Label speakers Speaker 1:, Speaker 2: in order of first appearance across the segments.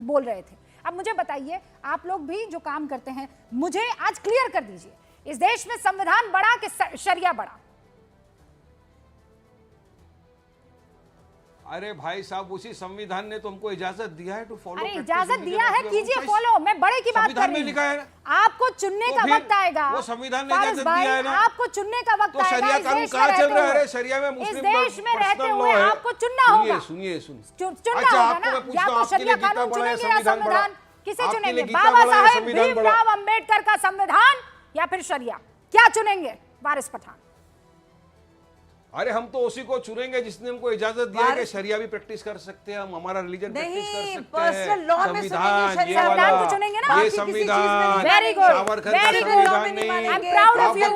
Speaker 1: बोल रहे थे। अब मुझे बताइए, आप लोग भी जो काम करते हैं, मुझे आज क्लियर कर दीजिए, इस देश में संविधान बड़ा कि शरिया बड़ा?
Speaker 2: अरे भाई साहब, उसी संविधान ने तो हमको इजाजत दिया है टू फॉलो।
Speaker 1: अरे इजाजत दिया है, कीजिए फॉलो। मैं बड़े की बात कर रही हूं। आपको चुनने का वक्त आएगा।
Speaker 2: वो संविधान ने इजाजत दिया है ना,
Speaker 1: आपको चुनने का वक्त आएगा।
Speaker 2: शरिया कानून कहाँ चल रहा है? शरिया में मुस्लिम
Speaker 1: देश में रहते हुए आपको चुनना होगा।
Speaker 2: सुनिए
Speaker 1: चुनना होगा ना, या तो शरिया कानून चुनेंगे या संविधान। किसे चुनेंगे? बाबा साहेब भीमराव अंबेडकर का संविधान या फिर शरिया? क्या चुनेंगे वारिस पठान?
Speaker 2: अरे हम तो उसी को चुनेंगे जिसने हमको इजाजत दिया है कि शरिया भी प्रैक्टिस कर सकते हैं, हम हमारा रिलीजन प्रैक्टिस कर सकते हैं। संविधान ये वाला,
Speaker 1: को चुनेंगे ना,
Speaker 2: ये संविधान
Speaker 1: वेरी गुड,
Speaker 2: सावरकर का संविधान नहीं।
Speaker 1: I am proud of you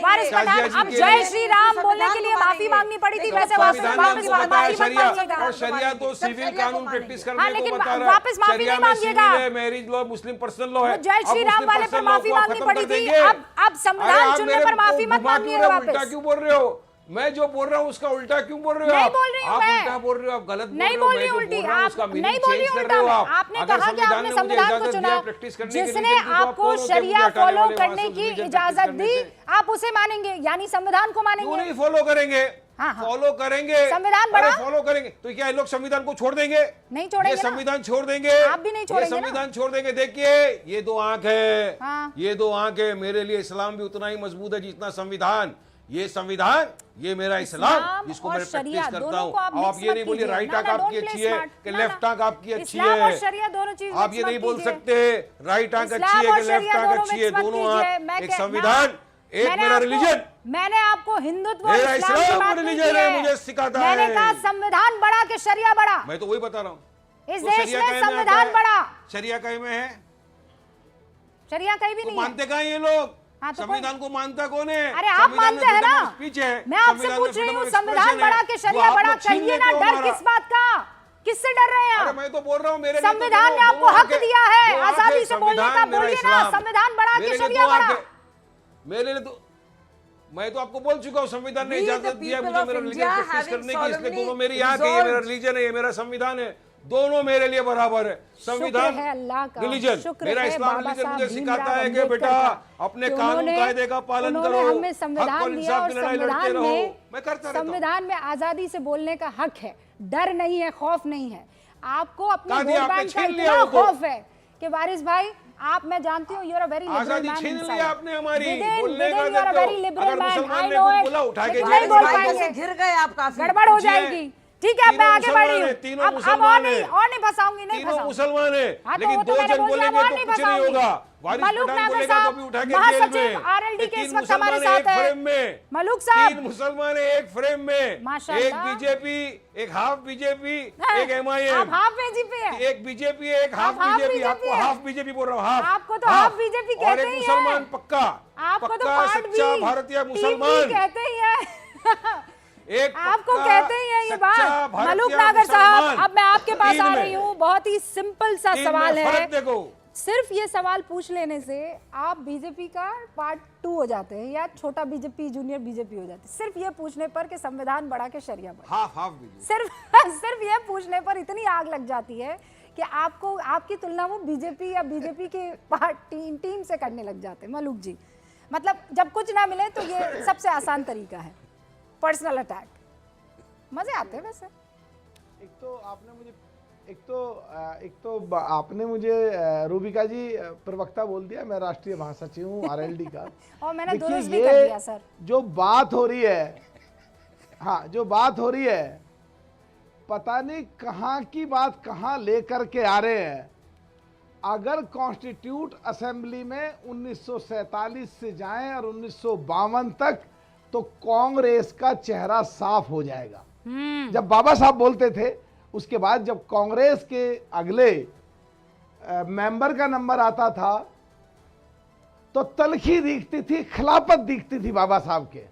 Speaker 1: Waris Pathan. अब जय श्री राम बोलने के लिए माफी मांगनी पड़ी थी, वैसे वापस मांगिएगा।
Speaker 2: और शरिया तो सिविल कानून प्रैक्टिस करने को बता रहा है।
Speaker 1: वापस माफी नहीं मांगिएगा।
Speaker 2: मैरिज लॉ मुस्लिम पर्सनल लॉ है।
Speaker 1: जय श्री राम वाले पर माफी मांगनी पड़ी थी, अब संविधान चुनने पर माफी मत मांगिएगा वापस।
Speaker 2: उल्टा क्यों बोल रहे हो? मैं जो बोल रहा हूँ उसका उल्टा क्यों बोल रहे हो?
Speaker 1: नहीं बोल रही हूँ,
Speaker 2: आप उल्टा बोल रहे हो, आप गलत
Speaker 1: नहीं बोल रही उल्टी, आप नहीं बोल रही उल्टा। आपने कहा कि आपने संविधान को चुना, जिसने आपको शरिया फॉलो करने की इजाजत दी, आप उसे मानेंगे, यानी संविधान को मानेंगे?
Speaker 2: क्यों नहीं फॉलो करेंगे? फॉलो करेंगे,
Speaker 1: संविधान बड़ा
Speaker 2: फॉलो करेंगे। तो क्या लोग संविधान को छोड़ देंगे?
Speaker 1: नहीं छोड़ेंगे।
Speaker 2: संविधान छोड़ देंगे,
Speaker 1: आप भी नहीं छोड़ेंगे।
Speaker 2: संविधान छोड़ देंगे। देखिए ये दो आंख है, ये दो आंख है। मेरे लिए इस्लाम भी उतना ही मजबूत है जितना संविधान। ये संविधान, ये मेरा इस्लाम जिसको मैं प्रैक्टिस करता हूँ। आप ये नहीं बोलिए राइट आंख आपकी अच्छी है कि लेफ्ट आंख आपकी अच्छी है। आप ये नहीं बोल सकते राइट आंख अच्छी है कि लेफ्ट आंख अच्छी है। दोनों आंख एक संविधान, एक मेरा रिलीजन।
Speaker 1: मैंने आपको हिंदुत्व
Speaker 2: मेरा इस्लाम रिलीजन है, मुझे सिखाता है।
Speaker 1: मैंने कहा संविधान बड़ा कि शरिया बड़ा?
Speaker 2: मैं तो वही बता रहा हूँ।
Speaker 1: इस देश में संविधान बड़ा,
Speaker 2: शरिया कहीं में है?
Speaker 1: शरिया कहीं भी नहीं।
Speaker 2: मानते कहाँ ये लोग?
Speaker 1: तो
Speaker 2: संविधान को मानता कौन है?
Speaker 1: अरे आप मानते हैं ना। मैं आपसे पूछ रही हूँ, संविधान बड़ा कि शरिया बड़ा? कहिए ना, डर किस बात का? किससे डर रहे हैं आप?
Speaker 2: मैं तो बोल रहा हूँ, मेरे
Speaker 1: संविधान ने आपको हक दिया है आजादी से बोलने का। बोलिए ना, संविधान बड़ा कि शरिया बड़ा?
Speaker 2: मेरे लिए तो, मैं तो आपको बोल चुका हूँ, संविधान ने इजाजत दिया मुझे मेरा रिलीजन प्रैक्टिस करने की, इसलिए दोनों मेरी आंख है। ये मेरा रिलीजन है, ये मेरा संविधान है, दोनों मेरे लिए बराबर है। संविधान रिलीजन, मेरा इस्लाम रिलीजन मुझे सिखाता है कि बेटा अपने कानून कायदे का पालन करो,
Speaker 1: हमें संविधान दिया और संविधान में,
Speaker 2: मैं करता रहता हूं।
Speaker 1: संविधान में आजादी से बोलने का हक है, डर नहीं है, खौफ नहीं है। आपको अपने वोट बैंक का इतना खौफ है कि वारिस भाई, आप, मैं जानती हूँ, you are a very liberal man.
Speaker 2: आजादी छीन लिया आपने हमारी
Speaker 1: बोलने का। You are a very liberal man, I know it.
Speaker 2: बोला उठा के
Speaker 1: नहीं बोल पाएंगे,
Speaker 3: घिर गए आप, काफी
Speaker 1: गड़बड़ हो जाएगी। ठीक है, अब मैं आगे बढ़ रही हूँ। अब और नहीं फंसाऊंगी, नहीं
Speaker 2: तीनों मुसलमान है, लेकिन
Speaker 1: तो
Speaker 2: दो जन बोलेंगे तो कुछ नहीं होगा।
Speaker 1: मलूक नागर साहब, महासचिव आरएलडी के इस वक्त हमारे साथ है। मलूक साहब,
Speaker 2: 3 मुसलमान है एक फ्रेम में, एक बीजेपी, एक हाफ बीजेपी, एक एमआईएम।
Speaker 1: आप हाफ बीजेपी है?
Speaker 2: एक बीजेपी है, एक हाफ बीजेपी। आपको हाफ बीजेपी बोल रहा हूँ, हाफ।
Speaker 1: आपको तो हाफ बीजेपी कहते ही है।
Speaker 2: मुसलमान पक्का,
Speaker 1: आपको तो
Speaker 2: सच्चा भारतीय मुसलमान
Speaker 1: कहते ही है।
Speaker 2: एक
Speaker 1: आपको कहते ही है ये बात। मलूक नागर साहब, अब मैं आपके पास आ रही हूँ। बहुत ही सिंपल सा सवाल है, सिर्फ ये सवाल पूछ लेने से आप बीजेपी का पार्ट 2 हो जाते हैं या छोटा बीजेपी, जूनियर बीजेपी हो जाते हैं। सिर्फ ये पूछने पर कि संविधान बड़ा के शरिया बड़ा,
Speaker 2: हाफ
Speaker 1: सिर्फ ये पूछने पर इतनी आग लग जाती है कि आपको, आपकी तुलना वो बीजेपी या बीजेपी के पार्ट टीम से करने लग जाते हैं। मलूक जी, मतलब जब कुछ ना मिले तो ये सबसे आसान तरीका है, पर्सनल अटैक। मजे आते हैं वैसे।
Speaker 4: एक तो आपने मुझे रूबिका जी प्रवक्ता बोल दिया। मैं राष्ट्रीय महासचिव हूँ आरएलडी का।
Speaker 1: और मैंने दुरुस्त भी कर दिया सर।
Speaker 4: जो बात हो रही है, हाँ, जो बात हो रही है, पता नहीं कहाँ की बात कहाँ लेकर के आ रहे हैं। अगर कॉन्स्टिट्यूट असेंबली में 1947 से जाएं और 1952 तक, तो कांग्रेस का चेहरा साफ हो जाएगा। जब बाबा साहब बोलते थे, उसके बाद जब कांग्रेस के अगले मेंबर का नंबर आता था तो तलखी दिखती थी, खिलाफत दिखती थी बाबा साहब के।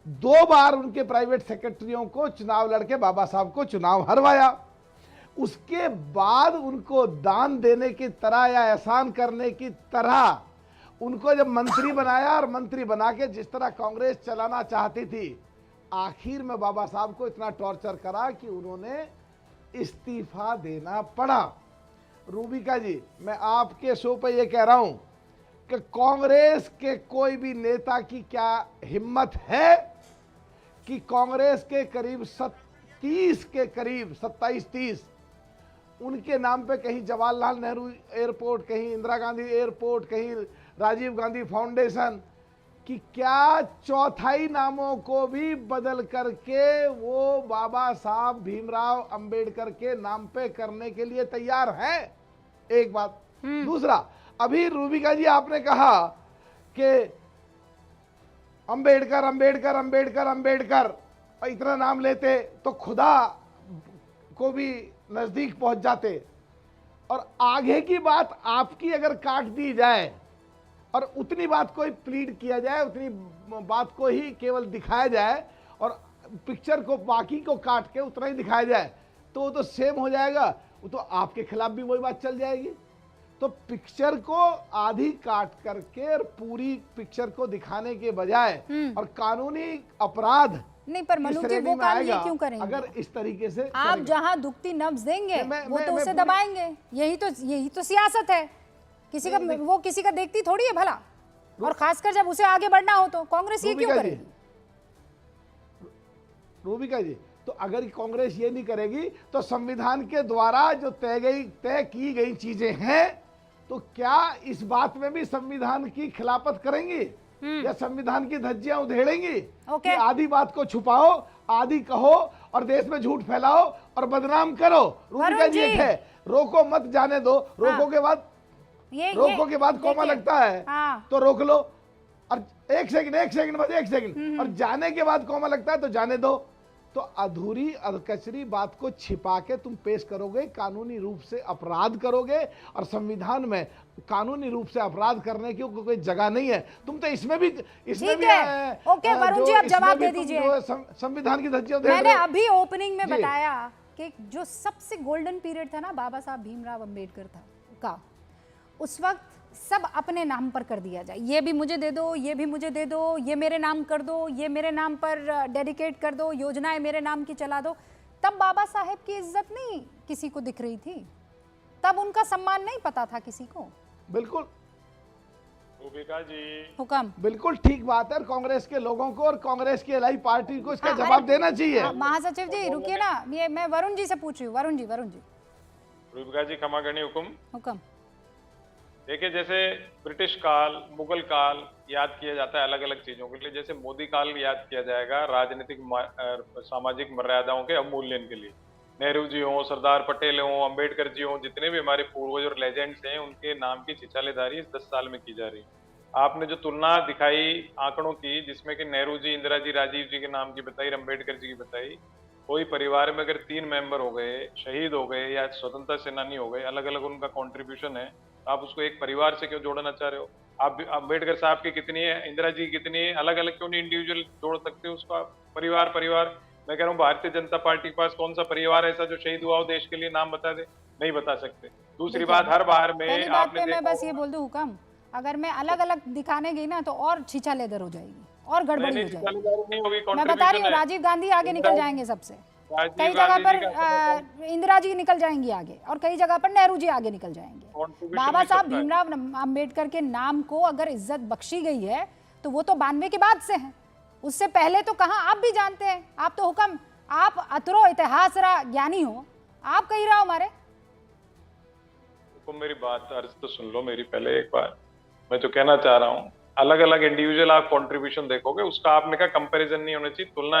Speaker 4: 2 बार उनके प्राइवेट सेक्रेटरियों को चुनाव लड़के बाबा साहब को चुनाव हरवाया। उसके बाद उनको दान देने की तरह या एहसान करने की तरह उनको जब मंत्री बनाया, और मंत्री बना के जिस तरह कांग्रेस चलाना चाहती थी, आखिर में बाबा साहब को इतना टॉर्चर करा कि उन्होंने इस्तीफा देना पड़ा। रूबिका जी, मैं आपके शो पे ये कह रहा हूं कि कांग्रेस के कोई भी नेता की क्या हिम्मत है कि कांग्रेस के करीब 30 के करीब 27-30 उनके नाम पे कहीं जवाहरलाल नेहरू एयरपोर्ट, कहीं इंदिरा गांधी एयरपोर्ट, कहीं राजीव गांधी फाउंडेशन, कि क्या चौथाई नामों को भी बदल करके वो बाबा साहब भीमराव अंबेडकर के नाम पे करने के लिए तैयार है? एक बात। दूसरा, अभी रूबिका जी आपने कहा कि अंबेडकर अंबेडकर अंबेडकर अंबेडकर, और इतना नाम लेते तो खुदा को भी नजदीक पहुंच जाते, और आगे की बात आपकी अगर काट दी जाए और उतनी बात को ही प्लीड किया जाए, उतनी बात को ही केवल दिखाया जाए और पिक्चर को बाकी को काट के उतना ही दिखाया जाए, तो वो तो सेम हो जाएगा, वो तो आपके खिलाफ भी वही बात चल जाएगी। तो पिक्चर को आधी काट करके और पूरी पिक्चर को दिखाने के बजाय और कानूनी अपराध
Speaker 1: नहीं, पर मलूक जी वो काम ये क्यों करेंगे?
Speaker 4: अगर इस तरीके से
Speaker 1: आप जहां दुखती नब्ज देंगे वो तो उसे दबाएंगे। यही तो सियासत है। किसी का वो किसी का देखती थोड़ी है भला, और खासकर जब उसे आगे बढ़ना हो तो कांग्रेस ये क्यों करेगी?
Speaker 4: रूबिका जी, तो अगर कांग्रेस ये नहीं करेगी तो संविधान के द्वारा जो तय की गई चीजें हैं, तो क्या इस बात में भी संविधान की खिलाफत करेंगी या संविधान की धज्जियां उधेड़ेंगी कि आधी बात को छुपाओ, आधी कहो और देश में झूठ फैलाओ और बदनाम करो? रूबिका जी है, रोको मत, जाने दो। रोको के बाद रोको के बाद कोमा लगता है तो रोक लो, और एक सेकंड बस एक सेकंड, और जाने के बाद कोमा लगता है तो जाने दो। तो अधूरी अधकचरी बात को छिपा के तुम पेश करोगे, कानूनी रूप से अपराध करोगे, और संविधान में कानूनी रूप से अपराध करने की कोई जगह नहीं है। तुम तो इसमें भी
Speaker 1: ओके वरुण जी, आप जवाब दे दीजिए।
Speaker 4: संविधान की धज्जियां
Speaker 1: मैंने अभी ओपनिंग में बताया कि जो सबसे गोल्डन पीरियड था ना बाबा साहब भीमराव अंबेडकर का, उस वक्त सब अपने नाम पर कर दिया जाए, ये भी मुझे दे दो, ये भी मुझे दे दो, ये मेरे नाम कर दो, ये मेरे नाम पर डेडिकेट कर दो, योजनाएं मेरे नाम की चला दो। तब बाबा साहेब की इज्जत नहीं किसी को दिख रही थी, तब उनका सम्मान नहीं पता था किसी को।
Speaker 4: बिल्कुल
Speaker 3: रूबिका जी,
Speaker 1: हुक्म।
Speaker 4: बिल्कुल ठीक बात है। कांग्रेस के लोगों को और कांग्रेस की एलआई पार्टी को इसका जवाब देना चाहिए।
Speaker 1: महासचिव जी रुकिए ना, ये मैं वरुण जी से पूछ रही हूँ। वरुण जी
Speaker 3: रूबिका जी, क्षमा करनी।
Speaker 1: हुक्म।
Speaker 3: देखिए, जैसे ब्रिटिश काल, मुगल काल याद किया जाता है अलग अलग चीजों के लिए, जैसे मोदी काल याद किया जाएगा राजनीतिक सामाजिक मर्यादाओं के अवमूल्यन के लिए। नेहरू जी हों, सरदार पटेल हों, अंबेडकर जी हों, जितने भी हमारे पूर्वज और लेजेंड्स हैं, उनके नाम की छिछालेदारी इस 10 साल में की जा रही है। आपने जो तुलना दिखाई आंकड़ों की, जिसमें कि नेहरू जी, इंदिरा जी, राजीव जी के नाम की बताई, अंबेडकर जी की बताई, कोई परिवार में अगर 3 मेंबर हो गए, शहीद हो गए या स्वतंत्रता सेनानी हो गए, अलग अलग उनका कंट्रीब्यूशन है, आप उसको एक परिवार से क्यों जोड़ना चाह रहे हो? आप अंबेडकर साहब की कितनी है, इंदिरा जी की कितनी है, अलग अलग क्यों नहीं इंडिविजुअल जोड़ सकते हो उसका? परिवार मैं कह रहा हूँ, भारतीय जनता पार्टी के पास कौन सा परिवार ऐसा जो शहीद हुआ हो देश के लिए, नाम बता दे? नहीं बता सकते। दूसरी बात, हर बार में आपने
Speaker 1: मैं बस ये बोल दूं हुक्म, अगर मैं अलग अलग दिखाने गई ना तो और छीछा लेदर हो जाएगी और गड़बड़ी हो जाएगी। मैं बता रही हूँ, राजीव गांधी आगे निकल जाएंगे सबसे, कई जगह पर इंदिरा जी निकल जाएंगी आगे, और कई जगह पर नेहरू जी आगे निकल जाएंगे। बाबा साहब भीमराव अंबेडकर के नाम को अगर इज्जत बख्शी गई है तो वो तो 92 के बाद से है, उससे पहले तो कहाँ? आप भी जानते हैं, आप तो हुक्म, आप अतरो इतिहास ज्ञानी हो, आप कही रहा हो हमारे।
Speaker 3: मेरी बात अर्ज तो सुन लो मेरी पहले एक बार। मैं जो कहना चाह रहा हूँ, अलग अलग इंडिविजुअल आप कंट्रीब्यूशन देखोगे, उसका आपने कहा कंपैरिजन नहीं होना चाहिए, तुलना